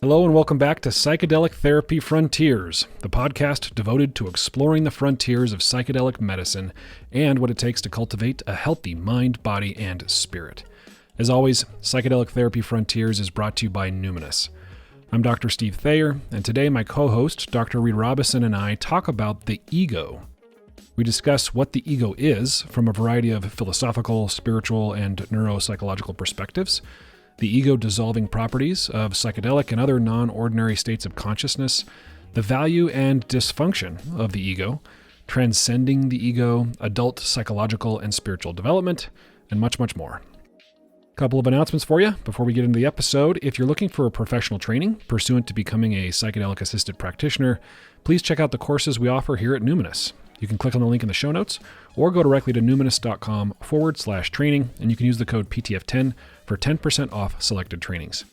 Hello and welcome back to Psychedelic Therapy Frontiers, the podcast devoted to exploring the frontiers of psychedelic medicine and what it takes to cultivate a healthy mind, body, and spirit. As always, Psychedelic Therapy Frontiers is brought to you by Numinus. I'm Dr. Steve Thayer, and today my co-host, Dr. Reid Robison, and I talk about the ego. We discuss what the ego is from a variety of philosophical, spiritual, and neuropsychological perspectives, the ego-dissolving properties of psychedelic and other non-ordinary states of consciousness, the value and dysfunction of the ego, transcending the ego, adult psychological and spiritual development, and much, much more. A couple of announcements for you before we get into the episode. If you're looking for a professional training pursuant to becoming a psychedelic-assisted practitioner, please check out the courses we offer here at Numinus. You can click on the link in the show notes or go directly to numinus.com/training, and you can use the code PTF10 for 10% off selected trainings.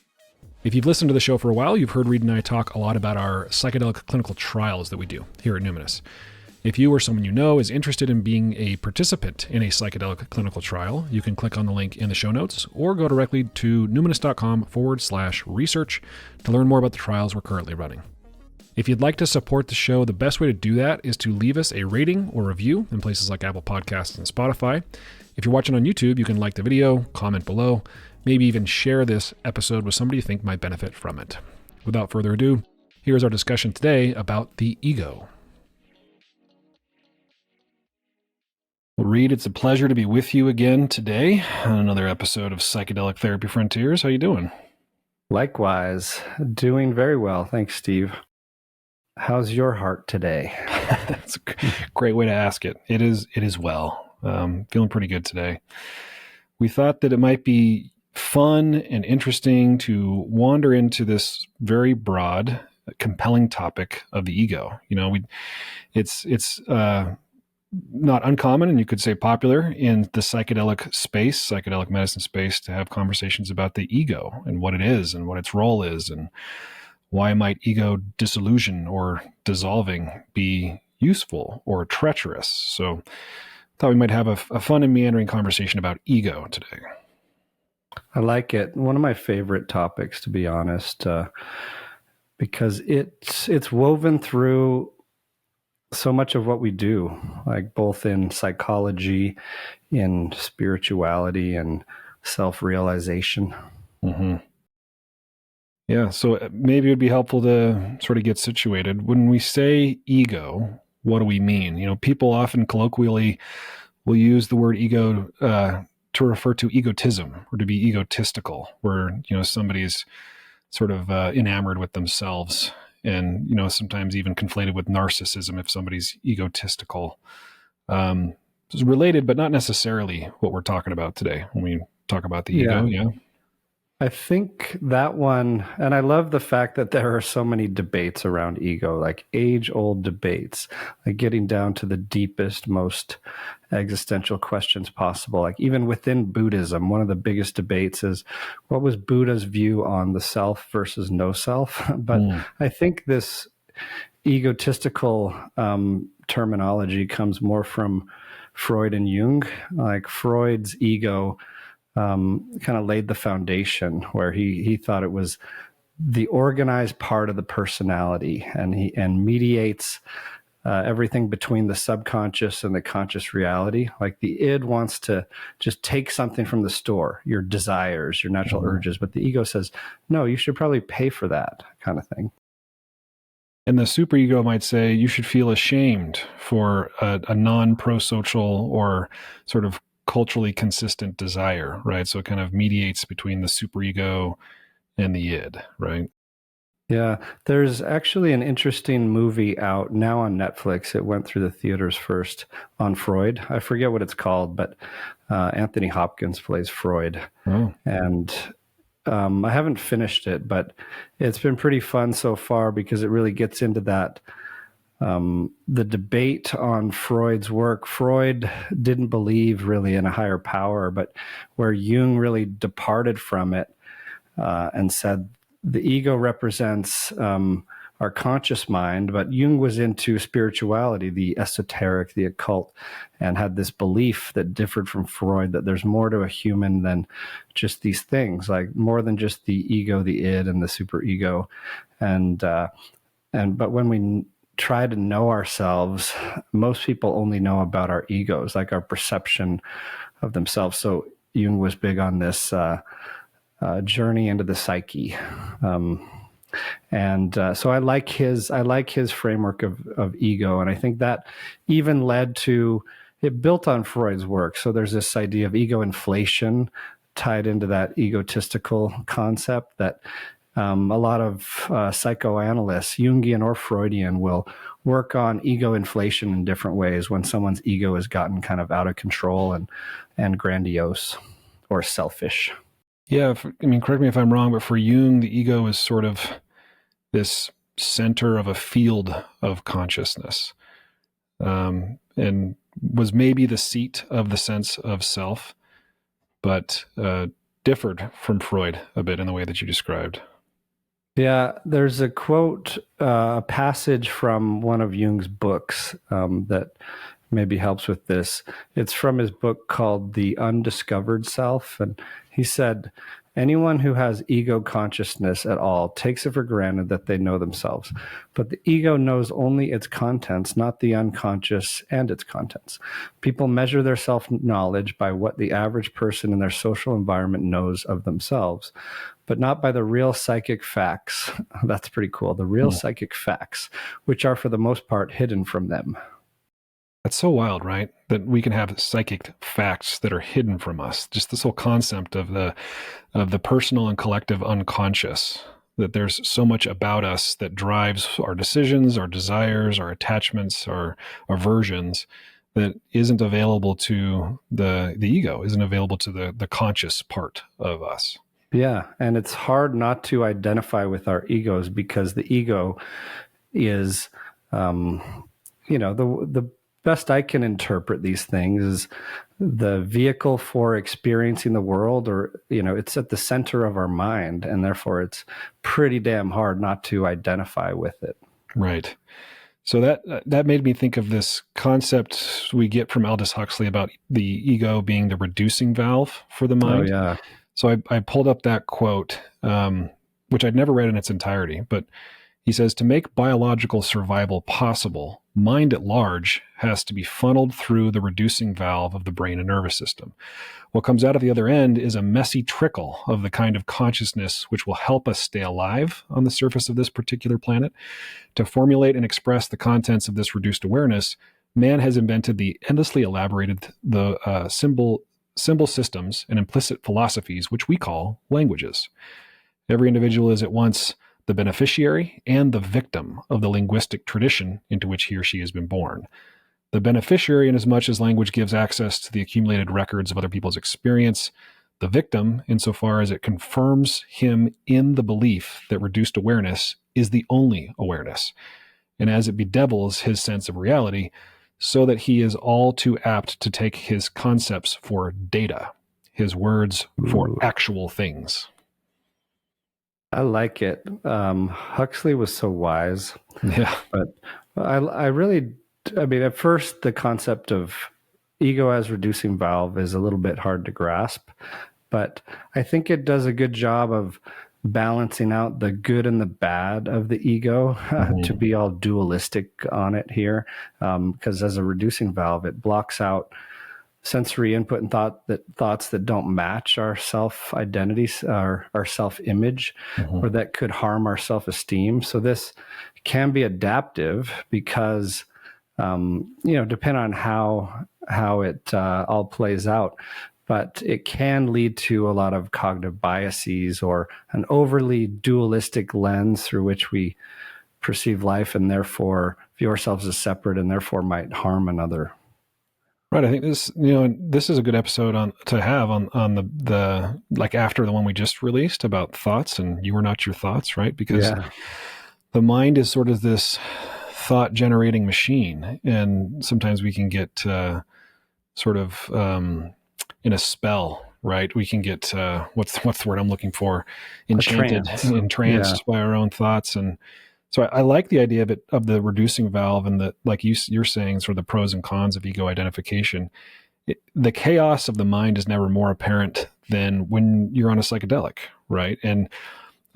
If you've listened to the show for a while, you've heard Reid and I talk a lot about our psychedelic clinical trials that we do here at Numinus. If you or someone you know is interested in being a participant in a psychedelic clinical trial, you can click on the link in the show notes or go directly to numinus.com/research to learn more about the trials we're currently running. If you'd like to support the show, the best way to do that is to leave us a rating or review in places like Apple Podcasts and Spotify. If you're watching on YouTube, you can like the video, comment below, maybe even share this episode with somebody you think might benefit from it. Without further ado, here's our discussion today about the ego. Well, Reid, it's a pleasure to be with you again today on another episode of Psychedelic Therapy Frontiers. How you doing? Likewise, doing very well. Thanks, Steve. How's your heart today? That's a great way to ask it. It is well. Feeling pretty good today. We thought that it might be fun and interesting to wander into this very broad, compelling topic of the ego. You know, it's not uncommon, and you could say popular in the psychedelic space, psychedelic medicine space, to have conversations about the ego and what it is and what its role is, and why might ego dissolution or dissolving be useful or treacherous? So I thought we might have a fun and meandering conversation about ego today. I like it. One of my favorite topics, to be honest, because it's woven through so much of what we do, like both in psychology, in spirituality, and self-realization. Mm-hmm. Yeah, so maybe it would be helpful to sort of get situated. When we say ego, what do we mean? You know, people often colloquially will use the word ego to refer to egotism or to be egotistical, where, you know, somebody's sort of enamored with themselves and, you know, sometimes even conflated with narcissism if somebody's egotistical. It's related, but not necessarily what we're talking about today when we talk about the ego, yeah. I think that one, and I love the fact that there are so many debates around ego, like age-old debates, like getting down to the deepest, most existential questions possible. Like even within Buddhism, one of the biggest debates is what was Buddha's view on the self versus no self? But I think this egotistical terminology comes more from Freud and Jung. Like Freud's ego kind of laid the foundation, where he thought it was the organized part of the personality, and mediates everything between the subconscious and the conscious reality. Like the id wants to just take something from the store, your desires, your natural urges, but the ego says, no, you should probably pay for that, kind of thing. And the superego might say you should feel ashamed for a non-prosocial or sort of culturally consistent desire, right? So it kind of mediates between the superego and the id, right? Yeah, there's actually an interesting movie out now on Netflix. It went through the theaters first on Freud. I forget what it's called, but Anthony Hopkins plays Freud. Oh. And I haven't finished it, but it's been pretty fun so far because it really gets into that the debate on Freud's work. Freud didn't believe really in a higher power, but where Jung really departed from it and said the ego represents our conscious mind. But Jung was into spirituality, the esoteric, the occult, and had this belief that differed from Freud, that there's more to a human than just these things, like more than just the ego, the id, and the superego. But when we try to know ourselves, most people only know about our egos, like our perception of themselves. So Jung was big on this journey into the psyche, so I like his framework of ego, and I think that even led to it built on Freud's work. So there's this idea of ego inflation tied into that egotistical concept that a lot of psychoanalysts, Jungian or Freudian, will work on ego inflation in different ways when someone's ego has gotten kind of out of control and grandiose or selfish. Yeah, correct me if I'm wrong, but for Jung, the ego is sort of this center of a field of consciousness, and was maybe the seat of the sense of self, but differed from Freud a bit in the way that you described. Yeah, there's a quote, a passage from one of Jung's books that maybe helps with this. It's from his book called The Undiscovered Self. And he said, anyone who has ego consciousness at all takes it for granted that they know themselves. But the ego knows only its contents, not the unconscious and its contents. People measure their self-knowledge by what the average person in their social environment knows of themselves, but not by the real psychic facts. That's pretty cool. The real psychic facts, which are for the most part hidden from them. That's so wild, right? That we can have psychic facts that are hidden from us. Just this whole concept of the personal and collective unconscious, that there's so much about us that drives our decisions, our desires, our attachments, our aversions, that isn't available to the ego, isn't available to the conscious part of us. Yeah, and it's hard not to identify with our egos, because the ego is, the best I can interpret these things is the vehicle for experiencing the world, or, it's at the center of our mind, and therefore it's pretty damn hard not to identify with it. Right. So that made me think of this concept we get from Aldous Huxley about the ego being the reducing valve for the mind. Oh, yeah. So I pulled up that quote, which I'd never read in its entirety, but he says, to make biological survival possible, mind at large has to be funneled through the reducing valve of the brain and nervous system. What comes out of the other end is a messy trickle of the kind of consciousness which will help us stay alive on the surface of this particular planet. To formulate and express the contents of this reduced awareness, man has invented the endlessly elaborated symbol systems and implicit philosophies, which we call languages. Every individual is at once the beneficiary and the victim of the linguistic tradition into which he or she has been born. The beneficiary, inasmuch as language gives access to the accumulated records of other people's experience; the victim, insofar as it confirms him in the belief that reduced awareness is the only awareness, and as it bedevils his sense of reality, so that he is all too apt to take his concepts for data, his words for actual things. I like it. Huxley was so wise. Yeah. But at first, the concept of ego as reducing valve is a little bit hard to grasp, but I think it does a good job of balancing out the good and the bad of the ego, to be all dualistic on it here. Because as a reducing valve, it blocks out sensory input and thoughts that don't match our self-identities, our self-image, or that could harm our self-esteem. So this can be adaptive because, depending on how it all plays out, but it can lead to a lot of cognitive biases or an overly dualistic lens through which we perceive life, and therefore view ourselves as separate, and therefore might harm another. Right. I think this is a good episode to have on the like after the one we just released about thoughts and you are not your thoughts, right? Because the mind is sort of this thought generating machine, and sometimes we can get sort of in a spell, right? We can get what's the word I'm looking for? Entranced by our own thoughts, and So I like the idea of the reducing valve, and the, like you're saying, sort of the pros and cons of ego identification. The chaos of the mind is never more apparent than when you're on a psychedelic, right? And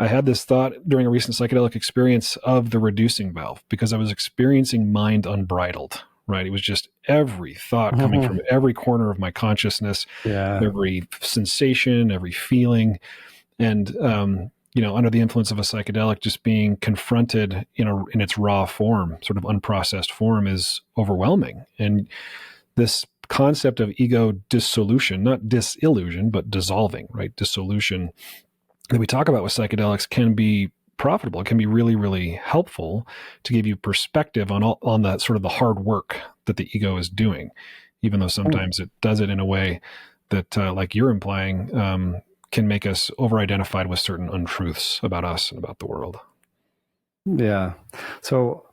I had this thought during a recent psychedelic experience of the reducing valve, because I was experiencing mind unbridled, right? It was just every thought coming from every corner of my consciousness, every sensation, every feeling. And, under the influence of a psychedelic, just being confronted in its raw form, sort of unprocessed form, is overwhelming. And this concept of ego dissolution, not disillusion, but dissolving, right? Dissolution that we talk about with psychedelics can be profitable. It can be really, really helpful to give you perspective on that sort of the hard work that the ego is doing, even though sometimes it does it in a way that, like you're implying, can make us over-identified with certain untruths about us and about the world. Yeah. So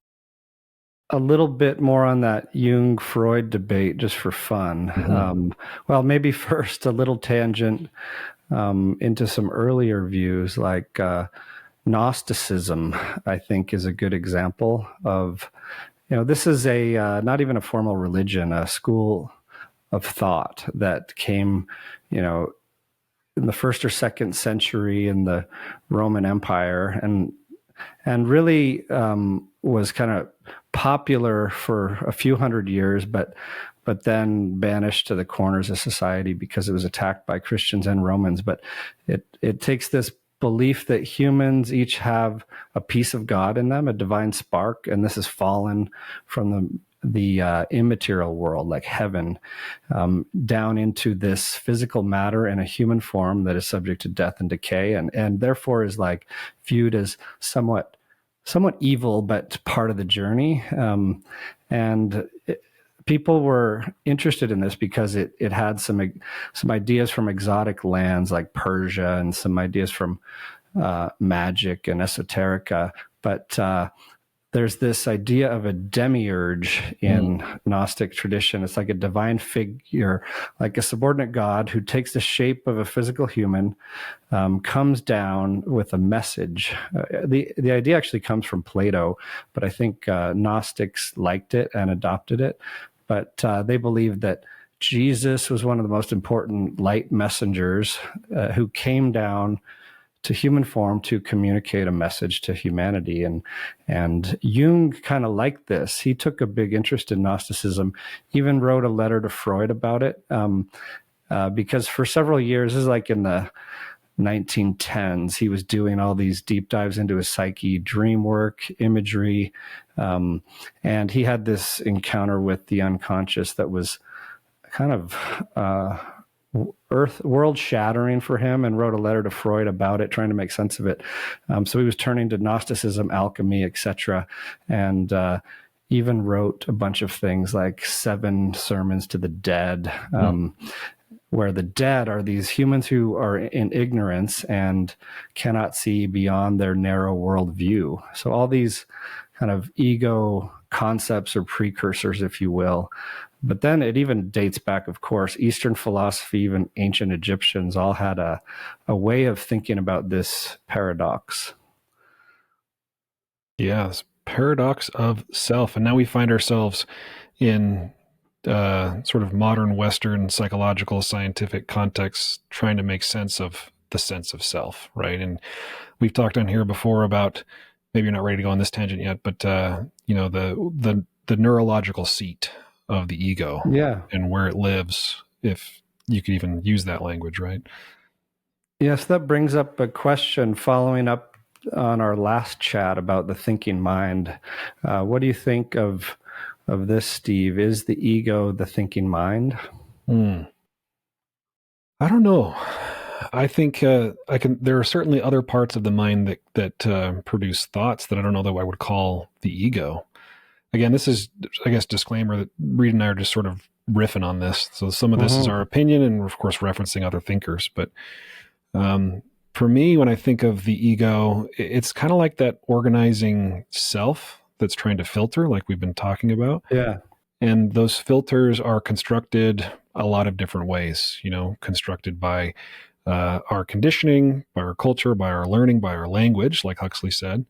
a little bit more on that Jung-Freud debate, just for fun. Well, maybe first a little tangent into some earlier views, like Gnosticism, I think, is a good example of, this is not even a formal religion, a school of thought that came, in the 1st or 2nd century in the Roman Empire, and really was kind of popular for a few hundred years, but then banished to the corners of society because it was attacked by Christians and Romans. But it takes this belief that humans each have a piece of God in them, a divine spark, and this is fallen from the immaterial world, like heaven, down into this physical matter in a human form that is subject to death and decay, and therefore is like viewed as somewhat evil, but part of the journey. People were interested in this because it had some ideas from exotic lands like Persia, and some ideas from magic and esoterica. But there's this idea of a demiurge in Gnostic tradition. It's like a divine figure, like a subordinate God who takes the shape of a physical human, comes down with a message. The idea actually comes from Plato, but I think Gnostics liked it and adopted it. But they believed that Jesus was one of the most important light messengers who came down to human form to communicate a message to humanity. And Jung kind of liked this. He took a big interest in Gnosticism, even wrote a letter to Freud about it, because for several years, this is like in the 1910s, he was doing all these deep dives into his psyche, dream work, imagery, and he had this encounter with the unconscious that was kind of world shattering for him, and wrote a letter to Freud about it, trying to make sense of it. So he was turning to Gnosticism, alchemy, etc., and even wrote a bunch of things like 7 sermons to the dead, where the dead are these humans who are in ignorance and cannot see beyond their narrow worldview. So all these kind of ego concepts or precursors, if you will. But then it even dates back, of course, Eastern philosophy, even ancient Egyptians all had a way of thinking about this paradox. Yeah, this paradox of self. And now we find ourselves in sort of modern Western psychological scientific context trying to make sense of the sense of self, right? And we've talked on here before about, maybe you're not ready to go on this tangent yet, but the neurological seat of the ego, and where it lives, if you could even use that language, right? Yes, that brings up a question following up on our last chat about the thinking mind. What do you think of this, Steve? Is the ego the thinking mind? I don't know. I think there are certainly other parts of the mind that produce thoughts that I don't know that I would call the ego. Again, this is, I guess, disclaimer that Reid and I are just sort of riffing on this. So some of this is our opinion, and we're, of course, referencing other thinkers. But for me, when I think of the ego, it's kind of like that organizing self that's trying to filter, like we've been talking about. Yeah. And those filters are constructed a lot of different ways, constructed by our conditioning, by our culture, by our learning, by our language, like Huxley said.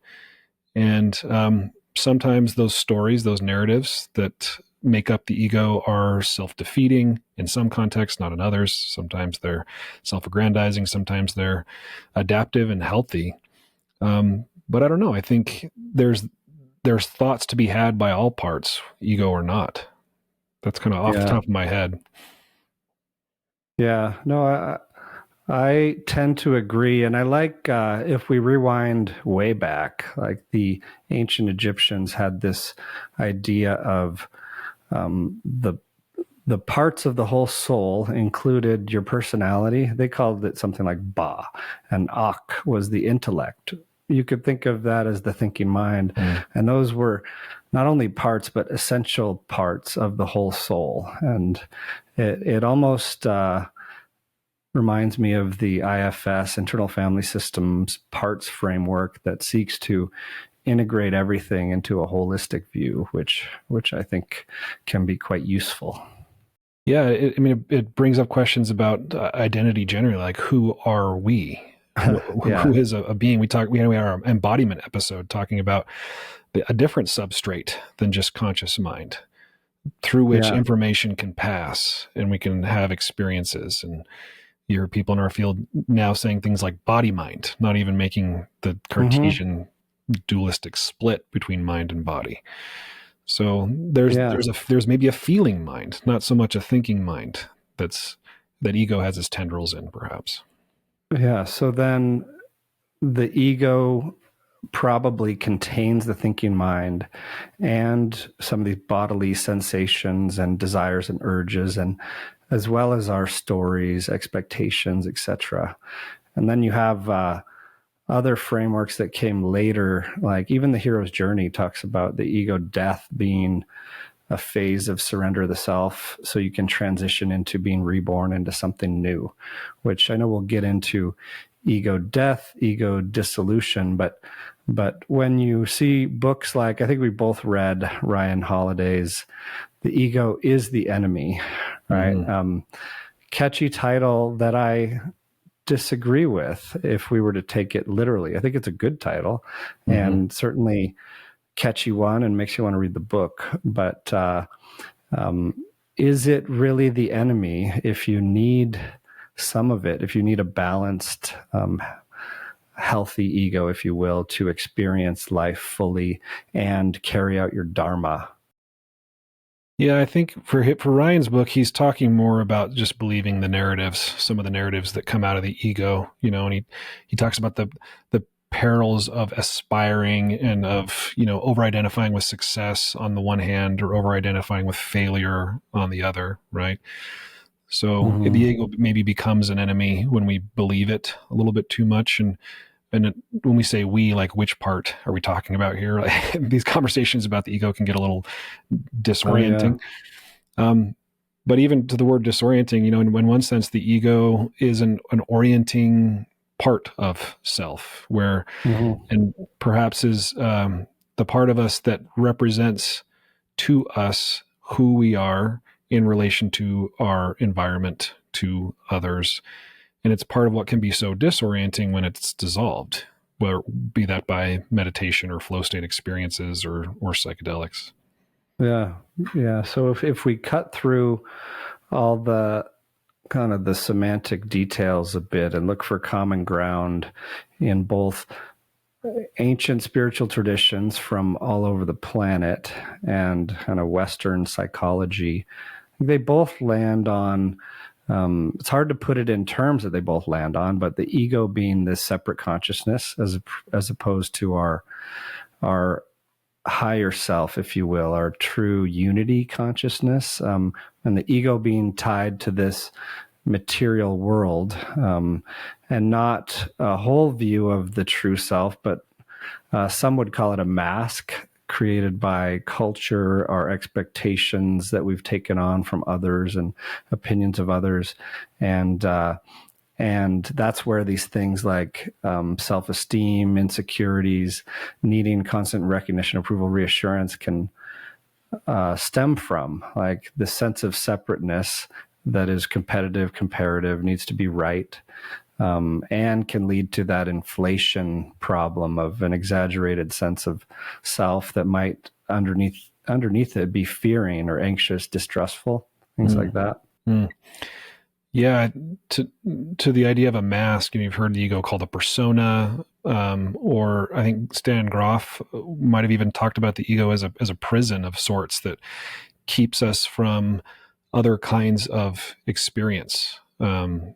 And sometimes those stories, those narratives that make up the ego are self-defeating in some contexts, not in others. Sometimes they're self-aggrandizing. Sometimes they're adaptive and healthy. But I don't know. I think there's thoughts to be had by all parts, ego or not. That's kind of off the top of my head. Yeah, no, I tend to agree. And I like, if we rewind way back, like the ancient Egyptians had this idea of the parts of the whole soul included your personality. They called it something like Ba, and Ak was the intellect. You could think of that as the thinking mind. And those were not only parts, but essential parts of the whole soul. And it almost reminds me of the IFS, Internal Family Systems Parts Framework, that seeks to integrate everything into a holistic view, which I think can be quite useful. Yeah, it brings up questions about identity generally, like who are we? Who is a being? We had our embodiment episode talking about a different substrate than just conscious mind, through which information can pass and we can have experiences. And you hear people in our field now saying things like body mind, not even making the Cartesian dualistic split between mind and body. So there's maybe a feeling mind, not so much a thinking mind that ego has its tendrils in, perhaps. Yeah. So then the ego probably contains the thinking mind and some of these bodily sensations and desires and urges, and as well as our stories, expectations, etc. And then you have other frameworks that came later, like even the hero's journey talks about the ego death being a phase of surrender of the self, so you can transition into being reborn into something new, which I know we'll get into ego death, ego dissolution. But when you see books like, I think we both read Ryan Holiday's The Ego is the Enemy, right? Catchy title that I disagree with if we were to take it literally. I think it's a good title and certainly catchy one and makes you want to read the book. But is it really the enemy if you need some of it, if you need a balanced, healthy ego, if you will, to experience life fully and carry out your dharma? Yeah, I think for Ryan's book, he's talking more about just believing the narratives, some of the narratives that come out of the ego, and he talks about the perils of aspiring and of, over-identifying with success on the one hand or over-identifying with failure on the other, right? So the ego maybe becomes an enemy when we believe it a little bit too much. And when we say we, like, which part are we talking about here? Like, these conversations about the ego can get a little disorienting. But even to the word disorienting, in one sense, the ego is an orienting part of self, where, and perhaps is the part of us that represents to us who we are in relation to our environment, to others. And it's part of what can be so disorienting when it's dissolved, whether be that by meditation or flow state experiences or psychedelics. Yeah. So if we cut through all the kind of the semantic details a bit and look for common ground in both ancient spiritual traditions from all over the planet and kind of Western psychology, they both land on, it's hard to put it in terms that they both land on, but the ego being this separate consciousness as opposed to our higher self, if you will, our true unity consciousness, and the ego being tied to this material world, and not a whole view of the true self, but some would call it a mask created by culture, our expectations that we've taken on from others and opinions of others. And that's where these things like self-esteem, insecurities, needing constant recognition, approval, reassurance can stem from, like the sense of separateness that is competitive, comparative, needs to be right, and can lead to that inflation problem of an exaggerated sense of self that might underneath it be fearing or anxious, distrustful, things like that. Yeah, to the idea of a mask, you've heard the ego called a persona, or I think Stan Groff might have even talked about the ego as a prison of sorts that keeps us from other kinds of experience. Confines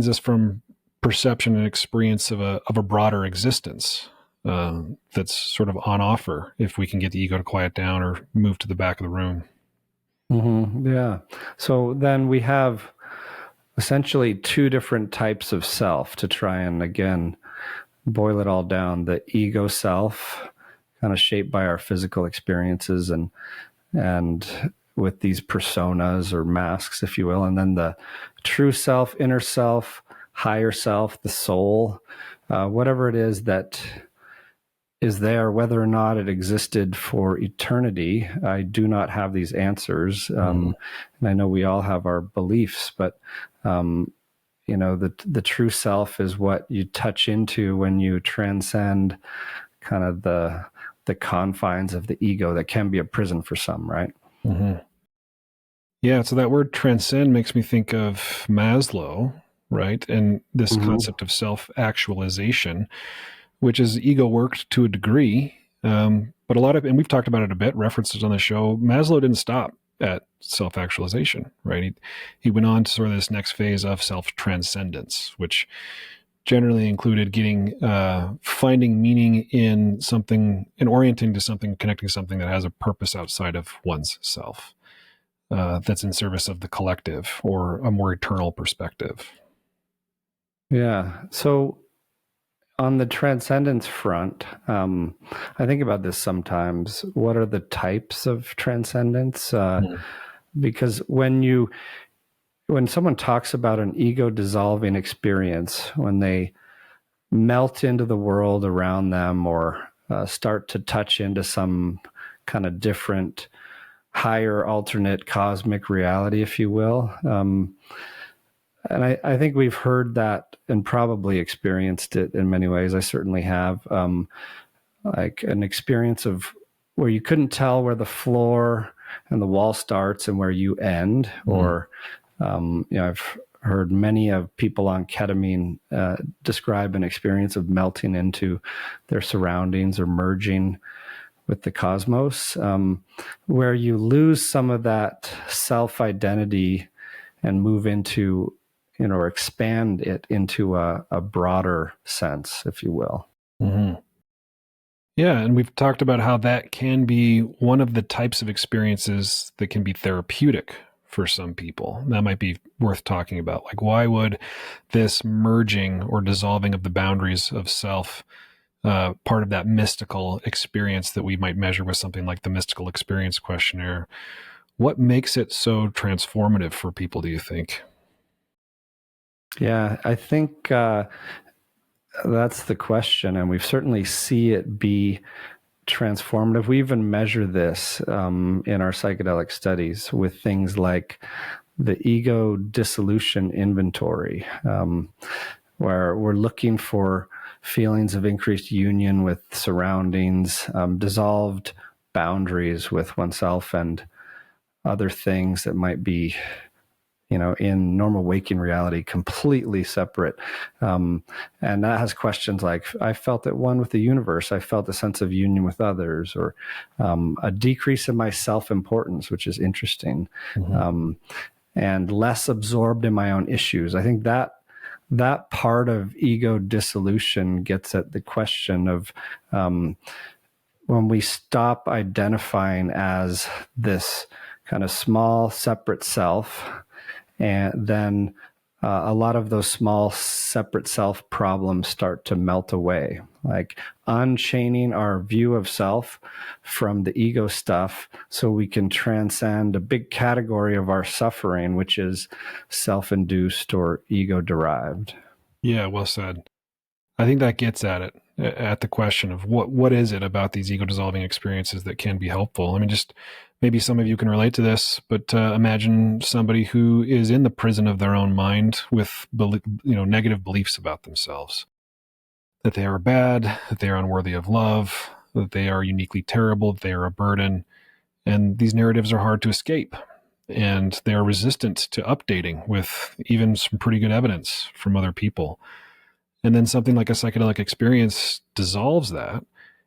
us from perception and experience of a broader existence that's sort of on offer if we can get the ego to quiet down or move to the back of the room. Yeah. So then we have essentially two different types of self to try and, again, boil it all down. The ego self, kind of shaped by our physical experiences and with these personas or masks, if you will. And then the true self, inner self, higher self, the soul, whatever it is that is there, whether or not it existed for eternity. I do not have these answers. And I know we all have our beliefs, but, the true self is what you touch into when you transcend kind of the confines of the ego that can be a prison for some, right? Yeah. So that word transcend makes me think of Maslow, right? And this concept of self-actualization, which is ego worked to a degree. But and we've talked about it a bit, references on the show, Maslow didn't stop at self-actualization, right? He went on to sort of this next phase of self-transcendence, which generally included finding meaning in something and orienting to something, connecting something that has a purpose outside of one's self, that's in service of the collective or a more eternal perspective. Yeah. So on the transcendence front, I think about this sometimes. What are the types of transcendence? Because when someone talks about an ego dissolving experience, when they melt into the world around them or start to touch into some kind of different, higher, alternate cosmic reality, if you will. And I think we've heard that and probably experienced it in many ways. I certainly have, like an experience of where you couldn't tell where the floor and the wall starts and where you end, or I've heard many of people on ketamine describe an experience of melting into their surroundings or merging with the cosmos, where you lose some of that self-identity and move into, or expand it into a broader sense, if you will. Yeah, and we've talked about how that can be one of the types of experiences that can be therapeutic for some people. That might be worth talking about. Like, why would this merging or dissolving of the boundaries of self, part of that mystical experience that we might measure with something like the Mystical Experience Questionnaire, what makes it so transformative for people, do you think? Yeah, I think that's the question, and we certainly see it be transformative. We even measure this in our psychedelic studies with things like the ego dissolution inventory, where we're looking for feelings of increased union with surroundings, dissolved boundaries with oneself and other things that might be, in normal waking reality, completely separate. And that has questions like, I felt at one with the universe. I felt a sense of union with others, or a decrease in my self-importance, which is interesting, and less absorbed in my own issues. I think that part of ego dissolution gets at the question of when we stop identifying as this kind of small, separate self, and then a lot of those small, separate self problems start to melt away, like unchaining our view of self from the ego stuff so we can transcend a big category of our suffering, which is self-induced or ego-derived. Yeah, well said. I think that gets at the question of what is it about these ego dissolving experiences that can be helpful. I mean, just maybe some of you can relate to this, but imagine somebody who is in the prison of their own mind with negative beliefs about themselves, that they are bad, that they are unworthy of love, that they are uniquely terrible, that they are a burden. And these narratives are hard to escape, and they are resistant to updating with even some pretty good evidence from other people. And then something like a psychedelic experience dissolves that,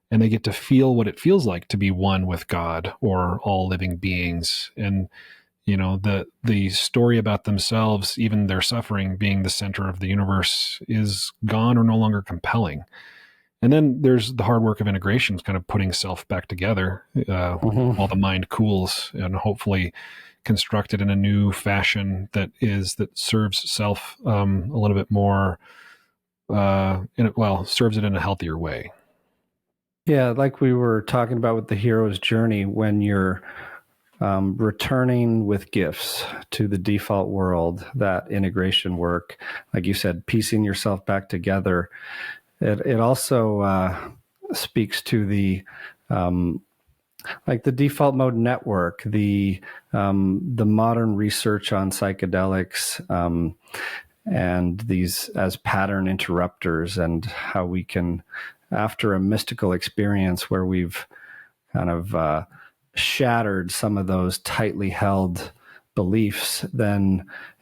and they get to feel what it feels like to be one with God or all living beings. And, the story about themselves, even their suffering being the center of the universe, is gone or no longer compelling. And then there's the hard work of integration, kind of putting self back together while the mind cools, and hopefully constructed in a new fashion that serves self a little bit more, serves it in a healthier way. Yeah, like we were talking about with the hero's journey, when you're returning with gifts to the default world, that integration work, like you said, piecing yourself back together, it also speaks to the the default mode network, the modern research on psychedelics, and these as pattern interrupters, and how we can, after a mystical experience where we've kind of shattered some of those tightly held beliefs,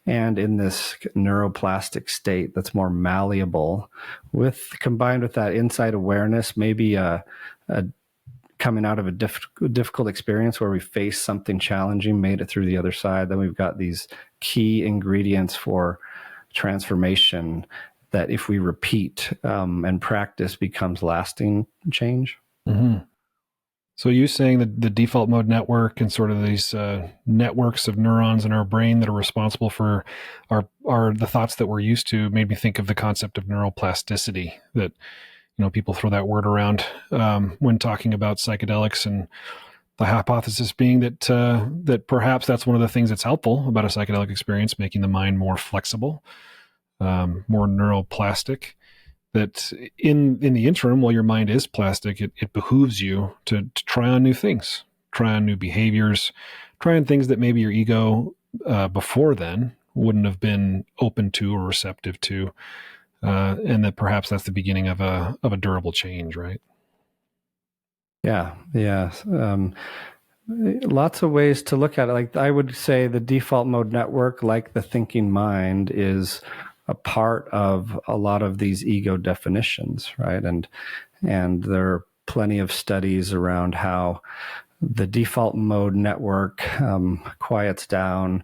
and in this neuroplastic state that's more malleable, combined with that insight awareness, maybe a coming out of a difficult experience where we faced something challenging, made it through the other side, then we've got these key ingredients for transformation that, if we repeat and practice, becomes lasting change. Mm-hmm. So you saying that the default mode network and sort of these networks of neurons in our brain that are responsible for the thoughts that we're used to made me think of the concept of neuroplasticity, that people throw that word around when talking about psychedelics, and the hypothesis being that perhaps that's one of the things that's helpful about a psychedelic experience, making the mind more flexible, more neuroplastic. That in the interim, while your mind is plastic, it behooves you to try on new things, try on new behaviors, try on things that maybe your ego before then wouldn't have been open to or receptive to, and that perhaps that's the beginning of a durable change, right? Yeah. Lots of ways to look at it. Like, I would say the default mode network, like the thinking mind, is a part of a lot of these ego definitions, right? And there are plenty of studies around how the default mode network quiets down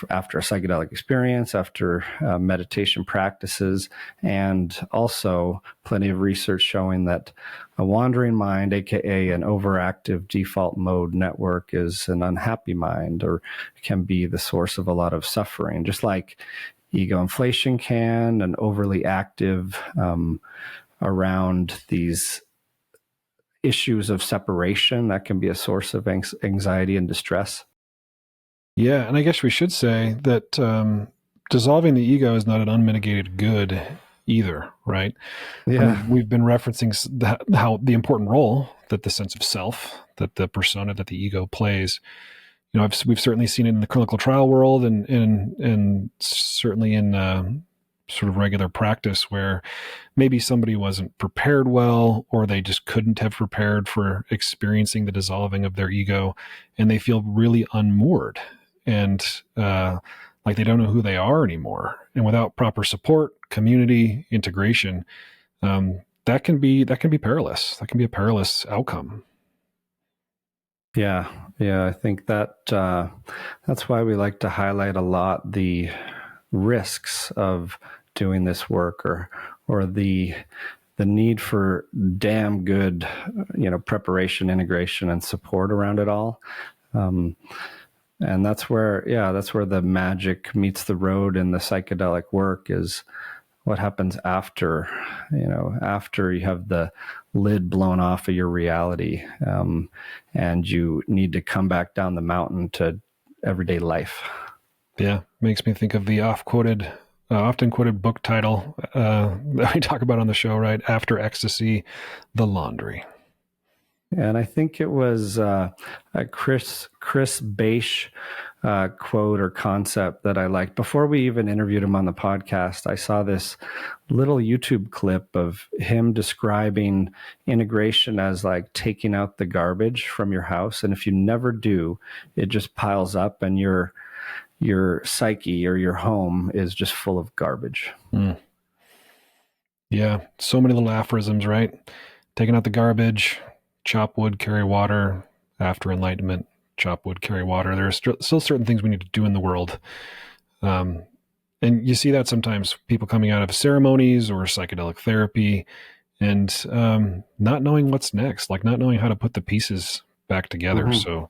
after a psychedelic experience, after meditation practices, and also plenty of research showing that a wandering mind, aka an overactive default mode network, is an unhappy mind, or can be the source of a lot of suffering, just like ego inflation can, and overly active around these issues of separation, that can be a source of anxiety and distress. Yeah, and I guess we should say that dissolving the ego is not an unmitigated good either, right? Yeah. I mean, we've been referencing how the important role that the sense of self, that the persona, that the ego plays. We've certainly seen it in the clinical trial world, and certainly in sort of regular practice, where maybe somebody wasn't prepared well, or they just couldn't have prepared for experiencing the dissolving of their ego, and they feel really unmoored and like they don't know who they are anymore. And without proper support, community, integration, that can be perilous. That can be a perilous outcome. Yeah, I think that that's why we like to highlight a lot the risks of doing this work, or the need for damn good, preparation, integration, and support around it all. And that's where the magic meets the road in the psychedelic work, is what happens after you have the lid blown off of your reality, and you need to come back down the mountain to everyday life. Yeah, makes me think of the often quoted book title that we talk about on the show, right? After Ecstasy, The Laundry. And I think it was a Chris Beisch quote or concept that I liked. Before we even interviewed him on the podcast, I saw this little YouTube clip of him describing integration as like taking out the garbage from your house. And if you never do, it just piles up and your psyche or your home is just full of garbage. Mm. Yeah. So many little aphorisms, right? Taking out the garbage, chop wood, carry water. After enlightenment, chop wood, carry water. There are still certain things we need to do in the world. And you see that sometimes people coming out of ceremonies or psychedelic therapy and not knowing what's next, like not knowing how to put the pieces back together. Mm-hmm. So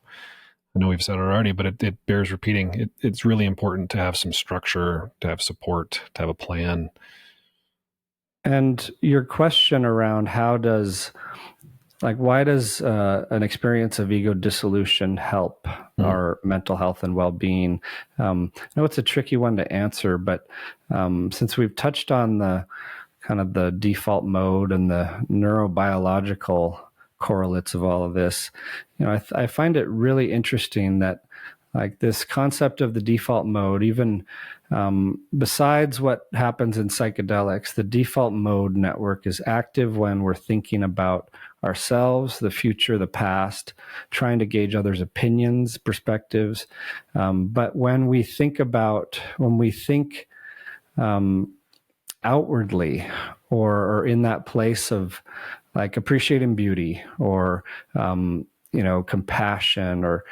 I know we've said it already, but it bears repeating. It's really important to have some structure, to have support, to have a plan. And your question around why does an experience of ego dissolution help our mental health and well-being? I know it's a tricky one to answer, but since we've touched on the kind of the default mode and the neurobiological correlates of all of this, I find it really interesting that like this concept of the default mode, even besides what happens in psychedelics, the default mode network is active when we're thinking about ourselves, the future, the past, trying to gauge others' opinions, perspectives. But when we think outwardly or in that place of like appreciating beauty or, compassion or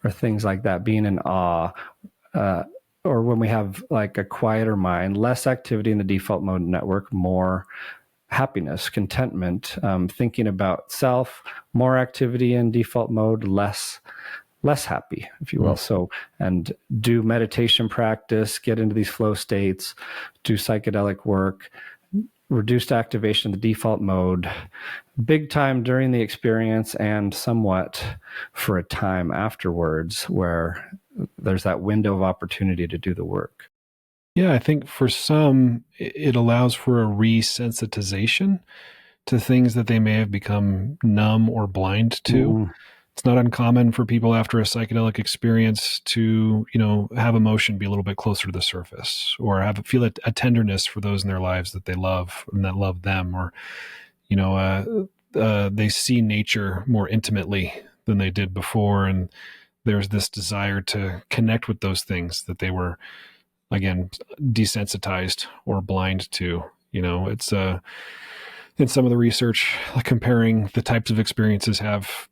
things like that, being in awe, or when we have like a quieter mind, less activity in the default mode network, more happiness, contentment, thinking about self, more activity in default mode, less happy, if you will. So, and do meditation practice, get into these flow states, do psychedelic work, reduced activation of the default mode, big time during the experience and somewhat for a time afterwards where there's that window of opportunity to do the work. Yeah, I think for some, it allows for a resensitization to things that they may have become numb or blind to. It's not uncommon for people after a psychedelic experience to, have emotion be a little bit closer to the surface, or feel a tenderness for those in their lives that they love and that love them, or, they see nature more intimately than they did before. And there's this desire to connect with those things that they were, again, desensitized or blind to. It's in some of the research comparing the types of experiences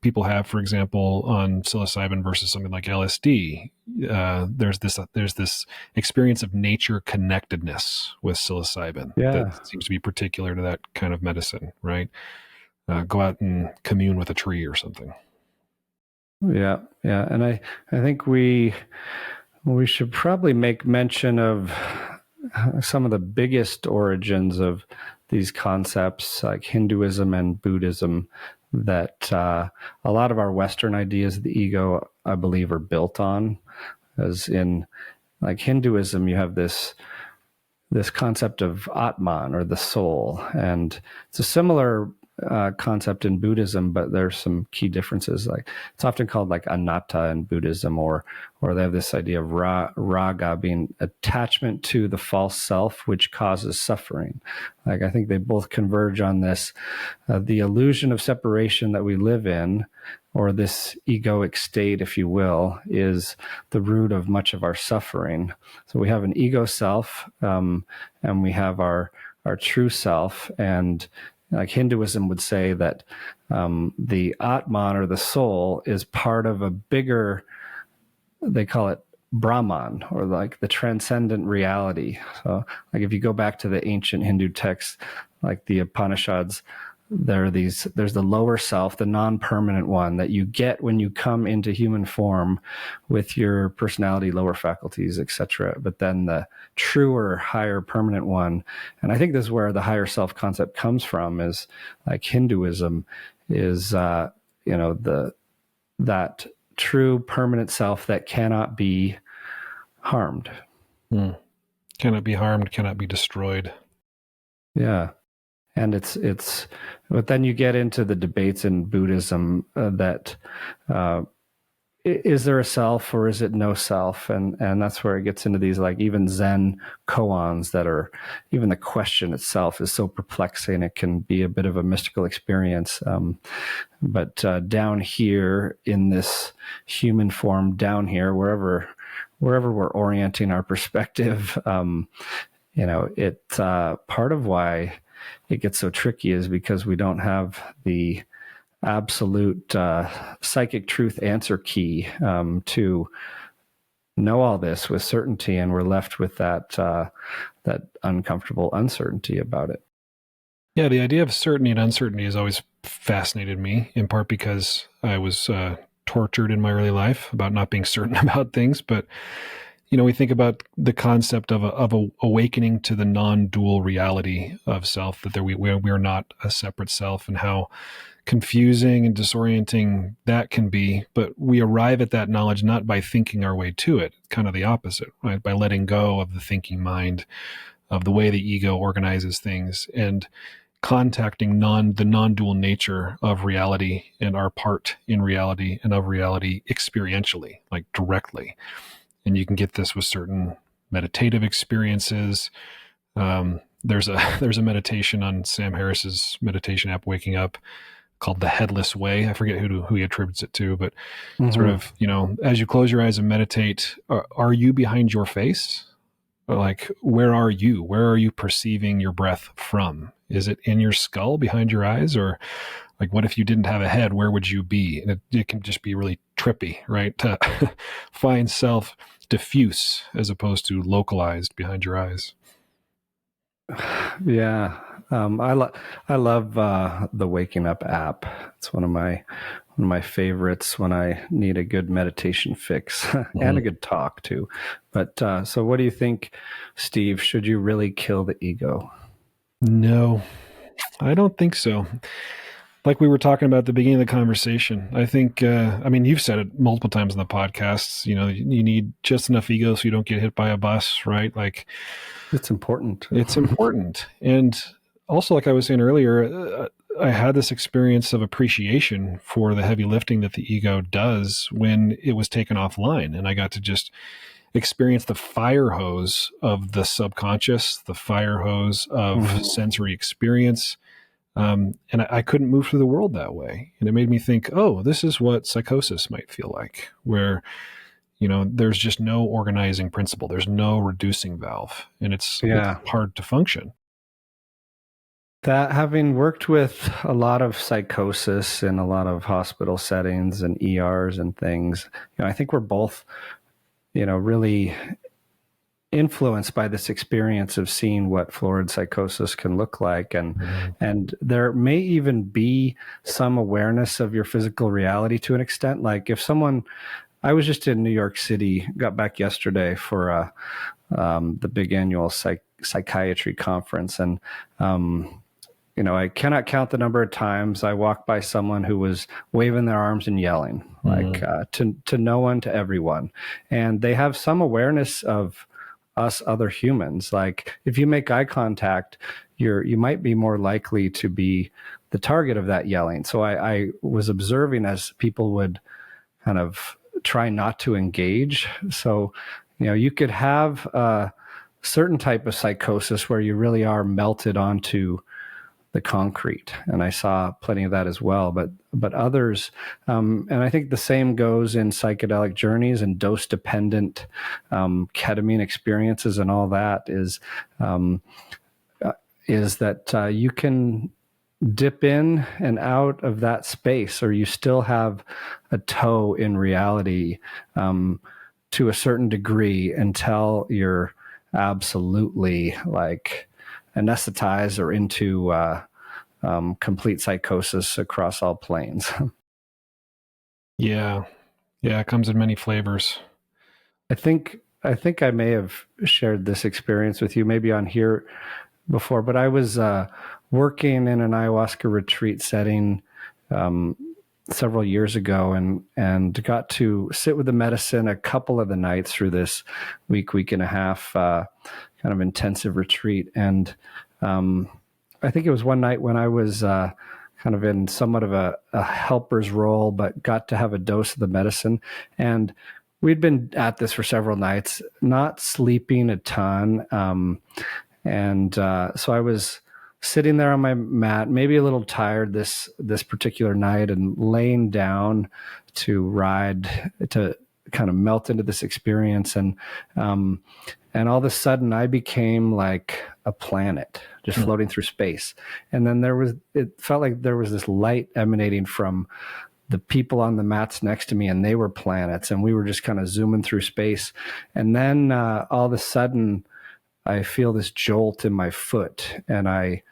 people have, for example, on psilocybin versus something like LSD. There's this experience of nature connectedness with psilocybin that seems to be particular to that kind of medicine, right? Go out and commune with a tree or something. Yeah. And I think we should probably make mention of some of the biggest origins of these concepts like Hinduism and Buddhism that a lot of our Western ideas of the ego, I believe, are built on. As in like Hinduism, you have this concept of Atman or the soul. And it's a similar concept in Buddhism, but there's some key differences. Like it's often called like anatta in Buddhism, or they have this idea of raga being attachment to the false self, which causes suffering. Like I think they both converge on this, the illusion of separation that we live in, or this egoic state, if you will, is the root of much of our suffering. So we have an ego self, and we have our true self, and like Hinduism would say that the Atman or the soul is part of a bigger, they call it Brahman, or like the transcendent reality. So like if you go back to the ancient Hindu texts, like the Upanishads, there's the lower self, the non-permanent one that you get when you come into human form with your personality, lower faculties, etc. But then the truer, higher, permanent one, and I think this is where the higher self concept comes from, is like Hinduism is that true permanent self that cannot be harmed. Cannot be harmed, cannot be destroyed. Yeah. And but then you get into the debates in Buddhism that is there a self or is it no self? And that's where it gets into these, like, even Zen koans that are, even the question itself is so perplexing. It can be a bit of a mystical experience. But down here in this human form, down here, wherever we're orienting our perspective, it's part of why it gets so tricky is because we don't have the absolute psychic truth answer key to know all this with certainty, and we're left with that uncomfortable uncertainty about it. Yeah, the idea of certainty and uncertainty has always fascinated me, in part because I was tortured in my early life about not being certain about things. But we think about the concept of a awakening to the non-dual reality of self, that we're not a separate self, and how confusing and disorienting that can be. But we arrive at that knowledge not by thinking our way to it, kind of the opposite, right? By letting go of the thinking mind, of the way the ego organizes things, and contacting the non-dual nature of reality and our part in reality and of reality experientially, like directly. And you can get this with certain meditative experiences. There's a meditation on Sam Harris's meditation app, Waking Up, called The Headless Way. I forget who he attributes it to, but sort of, as you close your eyes and meditate, are you behind your face? Or like, where are you? Where are you perceiving your breath from? Is it in your skull behind your eyes? Or like, what if you didn't have a head? Where would you be? And it can just be really trippy, right? To find self diffuse as opposed to localized behind your eyes. Yeah. I love the Waking Up app. It's one of my favorites when I need a good meditation fix and a good talk too. But so what do you think, Steve? Should you really kill the ego? No, I don't think so. Like we were talking about at the beginning of the conversation, I think, you've said it multiple times in the podcasts, you need just enough ego so you don't get hit by a bus, right? Like, it's important. It's important. And also, like I was saying earlier, I had this experience of appreciation for the heavy lifting that the ego does when it was taken offline. And I got to just experience the fire hose of the subconscious, the fire hose of sensory experience. And I couldn't move through the world that way. And it made me think, oh, this is what psychosis might feel like, where, there's just no organizing principle. There's no reducing valve, and it's hard to function. That, having worked with a lot of psychosis in a lot of hospital settings and ERs and things, I think we're both, really influenced by this experience of seeing what florid psychosis can look like. And there may even be some awareness of your physical reality to an extent. Like if I was just in New York City, got back yesterday for the big annual psychiatry conference. And, I cannot count the number of times I walked by someone who was waving their arms and yelling, like to no one, to everyone. And they have some awareness of us other humans. Like if you make eye contact, you might be more likely to be the target of that yelling. So I was observing as people would kind of try not to engage. So, you could have a certain type of psychosis where you really are melted onto the concrete. And I saw plenty of that as well, but others, and I think the same goes in psychedelic journeys and dose dependent ketamine experiences, and all that is that you can dip in and out of that space, or you still have a toe in reality to a certain degree until you're absolutely like anesthetized or into complete psychosis across all planes. Yeah, it comes in many flavors. I think I may have shared this experience with you, maybe on here before, but I was working in an ayahuasca retreat setting several years ago, and got to sit with the medicine a couple of the nights through this week and a half kind of intensive retreat. And I think it was one night when I was kind of in somewhat of a helper's role, but got to have a dose of the medicine. And we'd been at this for several nights, not sleeping a ton. So I was sitting there on my mat, maybe a little tired this particular night, and laying down to kind of melt into this experience. And all of a sudden I became like a planet just floating through space. And then it felt like there was this light emanating from the people on the mats next to me, and they were planets, and we were just kind of zooming through space. And then all of a sudden I feel this jolt in my foot, and I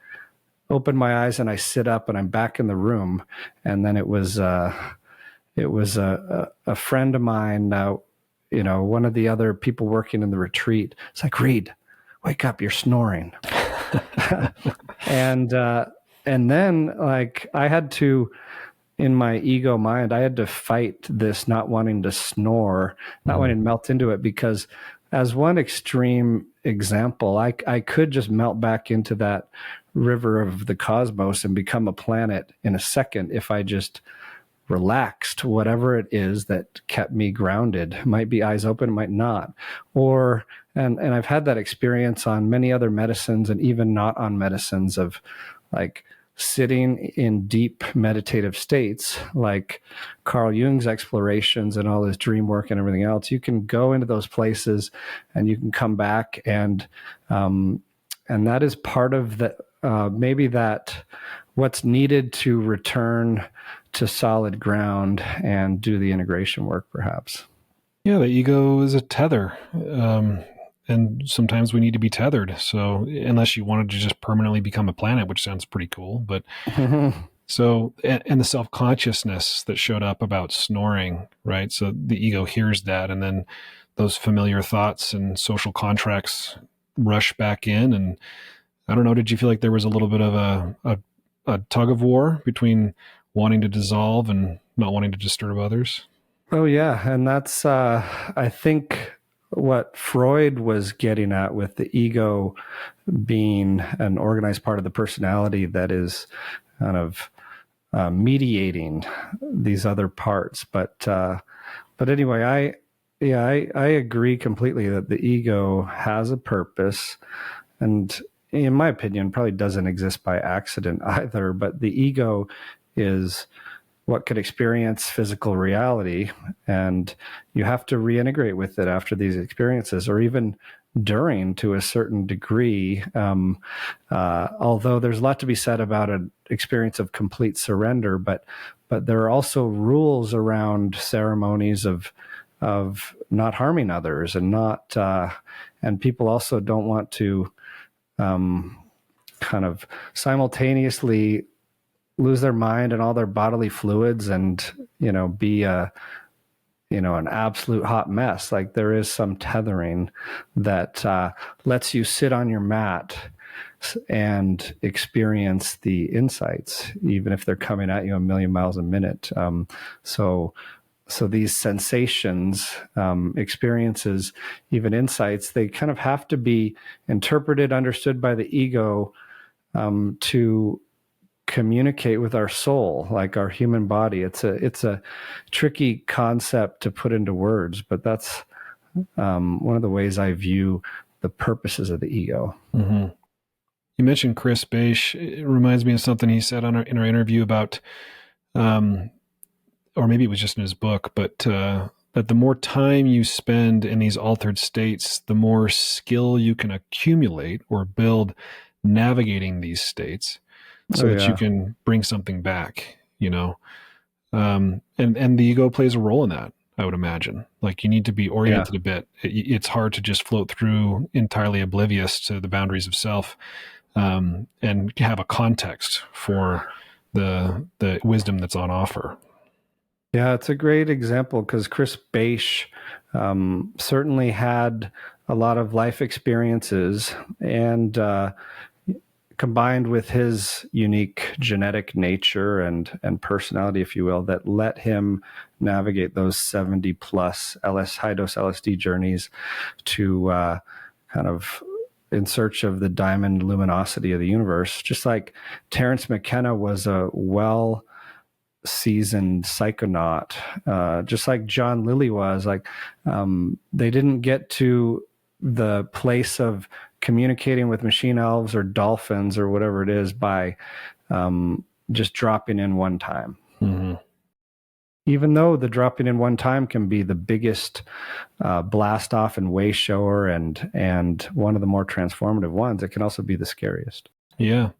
open my eyes and I sit up, and I'm back in the room. And then it was a friend of mine, one of the other people working in the retreat. It's like, Reid, wake up, you're snoring. And then like I had to, in my ego mind, I had to fight this not wanting to snore, not wanting to melt into it, because as one extreme example, I could just melt back into that river of the cosmos and become a planet in a second if I just relaxed whatever it is that kept me grounded. It might be eyes open, it might not. And I've had that experience on many other medicines, and even not on medicines, of like sitting in deep meditative states, like Carl Jung's explorations and all his dream work and everything else. You can go into those places and you can come back, and that is part of the maybe that what's needed to return to solid ground and do the integration work, perhaps. Yeah, the ego is a tether. And sometimes we need to be tethered. So unless you wanted to just permanently become a planet, which sounds pretty cool, but so, and the self-consciousness that showed up about snoring, right? So the ego hears that, and then those familiar thoughts and social contracts rush back in. And I don't know, did you feel like there was a little bit of a tug of war between wanting to dissolve and not wanting to disturb others? Oh yeah. And that's, I think, what Freud was getting at, with the ego being an organized part of the personality that is kind of mediating these other parts. But anyway, I agree completely that the ego has a purpose, and in my opinion, probably doesn't exist by accident either. But the ego is what could experience physical reality, and you have to reintegrate with it after these experiences, or even during, to a certain degree. Although there's a lot to be said about an experience of complete surrender, but there are also rules around ceremonies of not harming others, and not and people also don't want to kind of simultaneously lose their mind and all their bodily fluids and, be an absolute hot mess. Like, there is some tethering that lets you sit on your mat and experience the insights, even if they're coming at you a million miles a minute. So these sensations, experiences, even insights, they kind of have to be interpreted, understood by the ego to communicate with our soul, like our human body. It's a tricky concept to put into words, but that's one of the ways I view the purposes of the ego. Mm-hmm. You mentioned Chris Beisch. It reminds me of something he said in our interview about, or maybe it was just in his book, but that the more time you spend in these altered states, the more skill you can accumulate or build navigating these states, so that you can bring something back, and the ego plays a role in that, I would imagine. Like, you need to be oriented a bit. It's hard to just float through entirely oblivious to the boundaries of self, and have a context for the wisdom that's on offer. Yeah, it's a great example, because Chris Beisch certainly had a lot of life experiences, and combined with his unique genetic nature and personality, if you will, that let him navigate those 70 plus high dose LSD journeys to kind of in search of the diamond luminosity of the universe, just like Terence McKenna was a seasoned psychonaut, just like John Lilly was. Like, they didn't get to the place of communicating with machine elves or dolphins or whatever it is by just dropping in one time. Mm-hmm. Even though the dropping in one time can be the biggest blast off and way shower and one of the more transformative ones, it can also be the scariest. Yeah.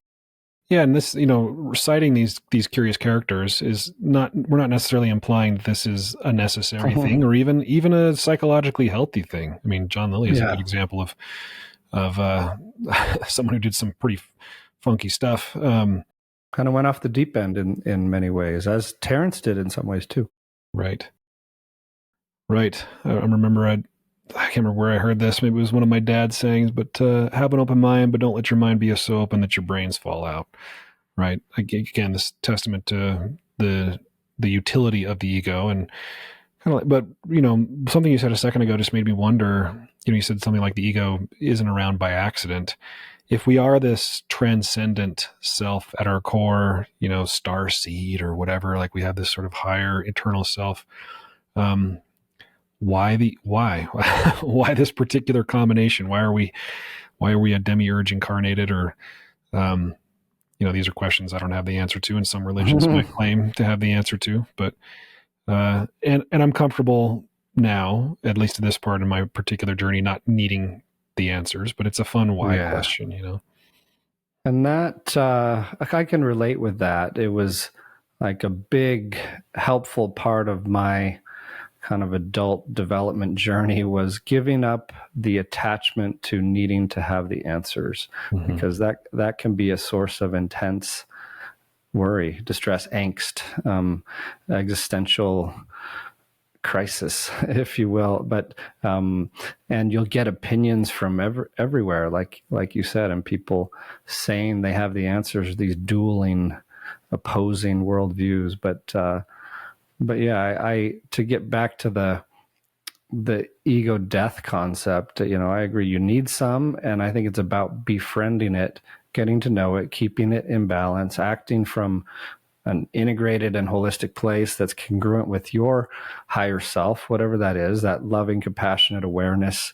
Yeah, and this, reciting these curious characters is we're not necessarily implying that this is a necessary thing or even a psychologically healthy thing. I mean, John Lilly is a good example of someone who did some pretty funky stuff. Kind of went off the deep end in many ways, as Terence did in some ways too. Right. I remember I can't remember where I heard this. Maybe it was one of my dad's sayings, but have an open mind, but don't let your mind be so open that your brains fall out. Right. Again, this testament to the utility of the ego, and kind of like, but something you said a second ago just made me wonder. You said something like the ego isn't around by accident. If we are this transcendent self at our core, star seed or whatever, like we have this sort of higher eternal self, why this particular combination? Why are we a demiurge incarnated? Or, these are questions I don't have the answer to, and some religions might claim to have the answer to, but, and I'm comfortable now, at least to this part in my particular journey, not needing the answers, but it's a fun why question, And that, I can relate with that. It was like a big helpful part of my kind of adult development journey was giving up the attachment to needing to have the answers, because that can be a source of intense worry, distress, angst, existential crisis, if you will. But and you'll get opinions from everywhere, like you said, and people saying they have the answers, these dueling, opposing worldviews. But yeah, I to get back to the ego death concept, I agree. You need some, and I think it's about befriending it, getting to know it, keeping it in balance, acting from an integrated and holistic place that's congruent with your higher self, whatever that is, that loving, compassionate awareness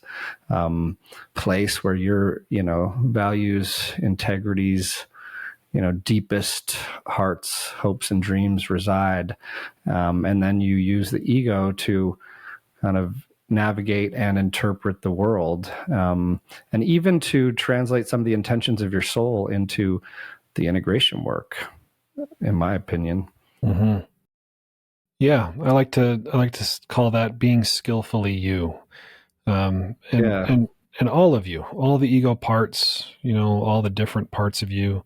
place where your, values, integrities, deepest hearts, hopes, and dreams reside. And then you use the ego to kind of navigate and interpret the world, and even to translate some of the intentions of your soul into the integration work, in my opinion. Mm-hmm. Yeah, I like to call that being skillfully you, and all of you, all the ego parts, all the different parts of you.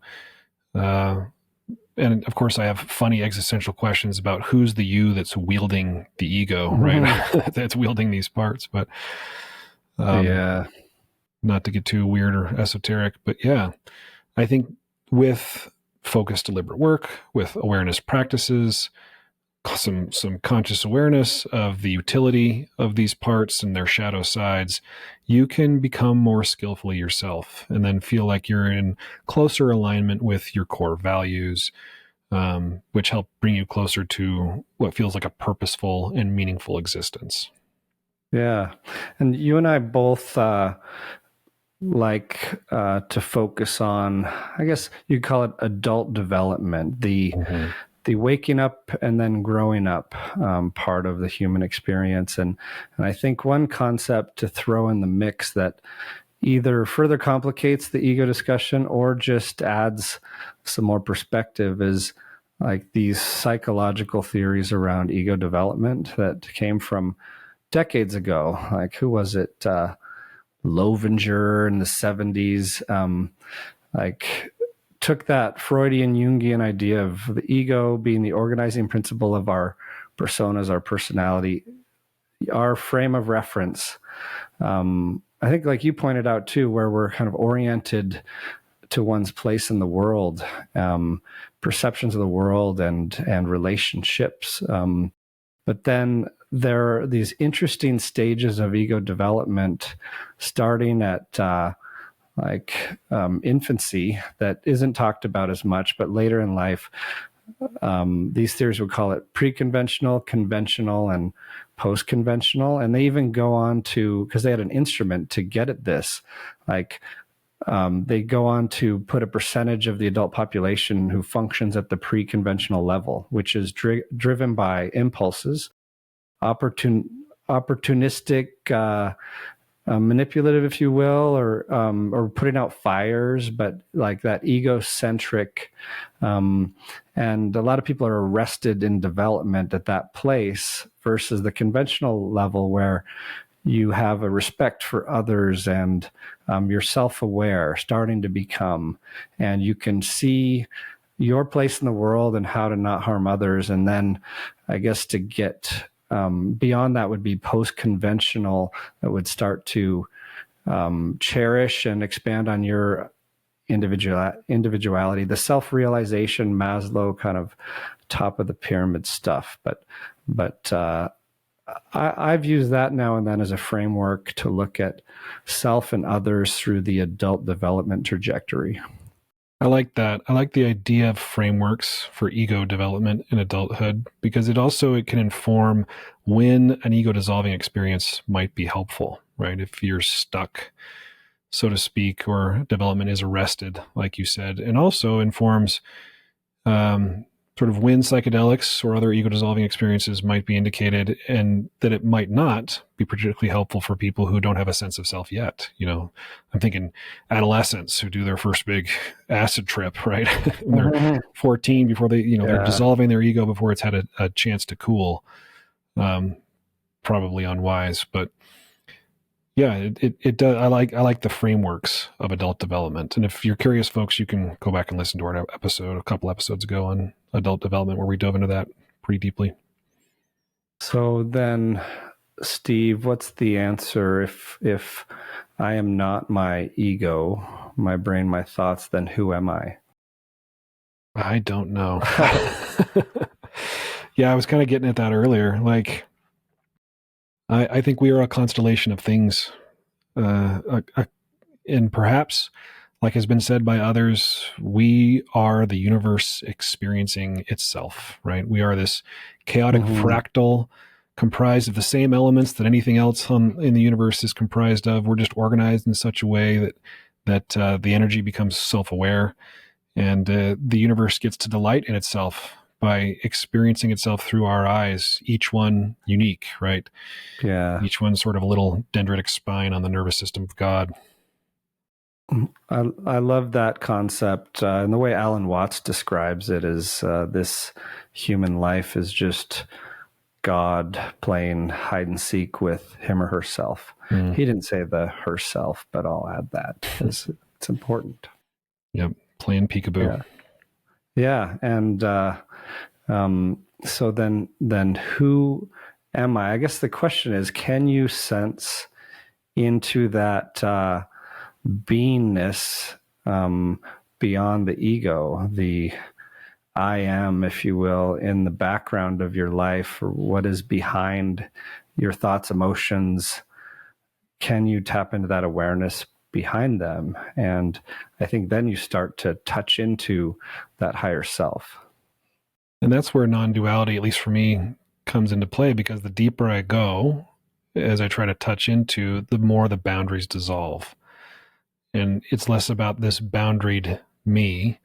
And of course, I have funny existential questions about who's the you that's wielding the ego, right? That's wielding these parts, but not to get too weird or esoteric, but yeah, I think with focused, deliberate work, with awareness practices, some conscious awareness of the utility of these parts and their shadow sides, you can become more skillfully yourself, and then feel like you're in closer alignment with your core values, which help bring you closer to what feels like a purposeful and meaningful existence. Yeah. And you and I both like to focus on, I guess you'd call it adult development, the waking up and then growing up part of the human experience. And I think one concept to throw in the mix that either further complicates the ego discussion or just adds some more perspective is like these psychological theories around ego development that came from decades ago. Like, who was it? Loevinger in the 70s, took that Freudian Jungian idea of the ego being the organizing principle of our personas, our personality, our frame of reference. I think, like you pointed out too, where we're kind of oriented to one's place in the world, perceptions of the world and relationships. But then there are these interesting stages of ego development, starting at like infancy that isn't talked about as much, but later in life, these theories would call it pre-conventional, conventional, and post-conventional. And they even go on to, because they had an instrument to get at this, like they go on to put a percentage of the adult population who functions at the pre-conventional level, which is driven by impulses, opportunistic, manipulative, if you will, or putting out fires, but like that egocentric. And a lot of people are arrested in development at that place versus the conventional level where you have a respect for others and you're self-aware, starting to become, and you can see your place in the world and how to not harm others. And then I guess to get beyond that would be post-conventional, that would start to cherish and expand on your individuality, the self-realization, Maslow kind of top of the pyramid stuff. But I've used that now and then as a framework to look at self and others through the adult development trajectory. I like that. I like the idea of frameworks for ego development in adulthood, because it can inform when an ego dissolving experience might be helpful, right? If you're stuck, so to speak, or development is arrested, like you said, and also informs sort of when psychedelics or other ego dissolving experiences might be indicated, and that it might not be particularly helpful for people who don't have a sense of self yet. You know, I'm thinking adolescents who do their first big acid trip, right? When they're 14, before they, they're dissolving their ego before it's had a chance to cool. Probably unwise, but yeah, it does. I like the frameworks of adult development. And if you're curious, folks, you can go back and listen to our episode a couple episodes ago on adult development, where we dove into that pretty deeply. So then, Steve, what's the answer? If I am not my ego, my brain, my thoughts, then who am I? I don't know. Yeah, I was kind of getting at that earlier. Like, I think we are a constellation of things, and perhaps, like has been said by others, we are the universe experiencing itself, right? We are this chaotic fractal comprised of the same elements that anything else in the universe is comprised of. We're just organized in such a way that the energy becomes self-aware, and the universe gets to delight in itself by experiencing itself through our eyes, each one unique, right? Yeah. Each one sort of a little dendritic spine on the nervous system of God. I love that concept. And the way Alan Watts describes it is this human life is just God playing hide and seek with him or herself. He didn't say the herself, but I'll add that because it's important. Yep. Playing peekaboo. Yeah. And so then who am I? I guess the question is, can you sense into that beingness beyond the ego, the I am, if you will, in the background of your life, or what is behind your thoughts, emotions? Can you tap into that awareness behind them? And I think then you start to touch into that higher self. And that's where non-duality, at least for me, comes into play, because the deeper I go, as I try to touch into, the more the boundaries dissolve. And it's less about this boundaried me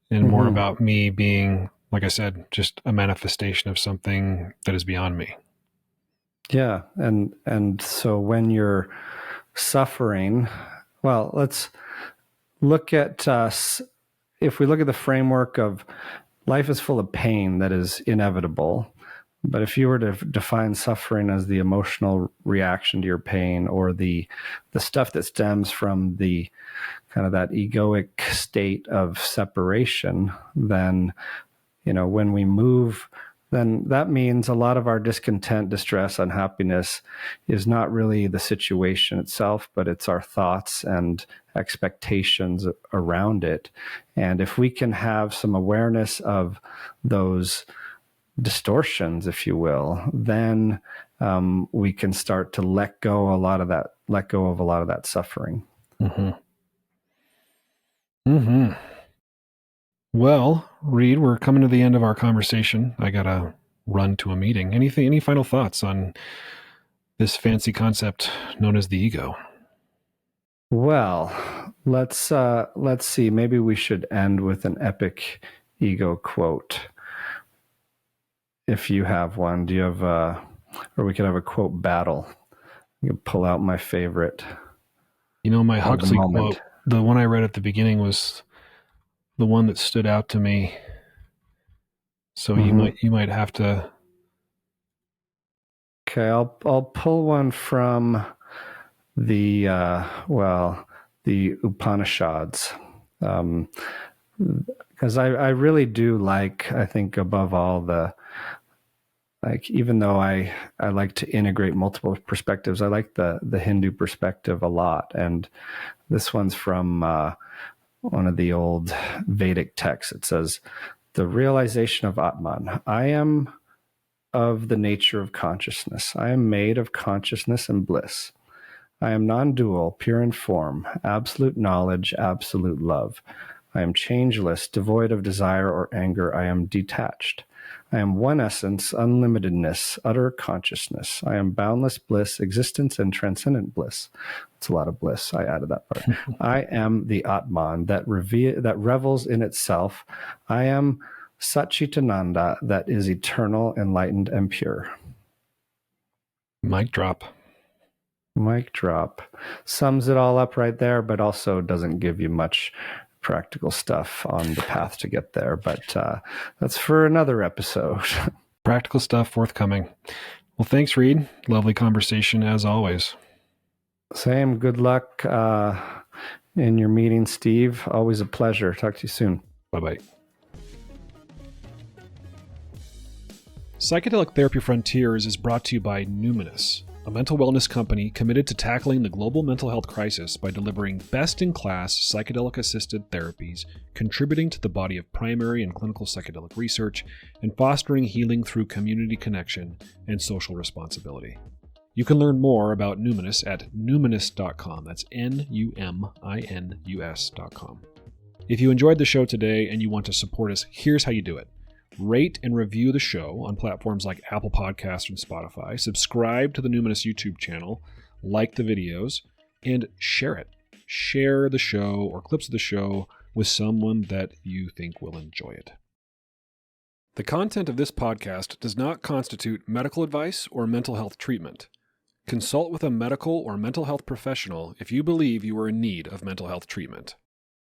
and more about me being, like I said, just a manifestation of something that is beyond me. Yeah. And so when you're suffering, well, let's look at if we look at the framework of life is full of pain that is inevitable. But if you were to define suffering as the emotional reaction to your pain, or the stuff that stems from the kind of that egoic state of separation, then, when we move, then that means a lot of our discontent, distress, unhappiness is not really the situation itself, but it's our thoughts and expectations around it. And if we can have some awareness of those distortions, if you will, then we can start to let go of a lot of that suffering. Mm-hmm. Well, Reid, we're coming to the end of our conversation. I gotta run to a meeting. Any final thoughts on this fancy concept known as the ego? Well, let's see. Maybe we should end with an epic ego quote. If you have one, do you have or we could have a quote battle. You can pull out my favorite. My Huxley quote, the one I read at the beginning, was the one that stood out to me. So you might have to. Okay, I'll pull one from the the Upanishads, because I really do like, I think above all, even though I like to integrate multiple perspectives, I like the Hindu perspective a lot. And this one's from one of the old Vedic texts. It says, "The realization of Atman. I am of the nature of consciousness. I am made of consciousness and bliss. I am non-dual, pure in form, absolute knowledge, absolute love. I am changeless, devoid of desire or anger. I am detached. I am one essence, unlimitedness, utter consciousness. I am boundless bliss, existence, and transcendent bliss." It's a lot of bliss. I added that part. "I am the Atman that revels in itself. I am Satchitananda that is eternal, enlightened, and pure." Mic drop. Mic drop. Sums it all up right there, but also doesn't give you much practical stuff on the path to get there. But that's for another episode. Practical stuff forthcoming. Well, thanks, Reid. Lovely conversation as always. Same. Good luck in your meeting, Steve. Always a pleasure. Talk to you soon. Bye-bye. Psychedelic Therapy Frontiers is brought to you by Numinus, a mental wellness company committed to tackling the global mental health crisis by delivering best-in-class psychedelic-assisted therapies, contributing to the body of primary and clinical psychedelic research, and fostering healing through community connection and social responsibility. You can learn more about Numinus at numinus.com. That's Numinus.com. If you enjoyed the show today and you want to support us, here's how you do it. Rate and review the show on platforms like Apple Podcasts and Spotify. Subscribe to the Numinus YouTube channel, like the videos, and share it. Share the show or clips of the show with someone that you think will enjoy it. The content of this podcast does not constitute medical advice or mental health treatment. Consult with a medical or mental health professional if you believe you are in need of mental health treatment.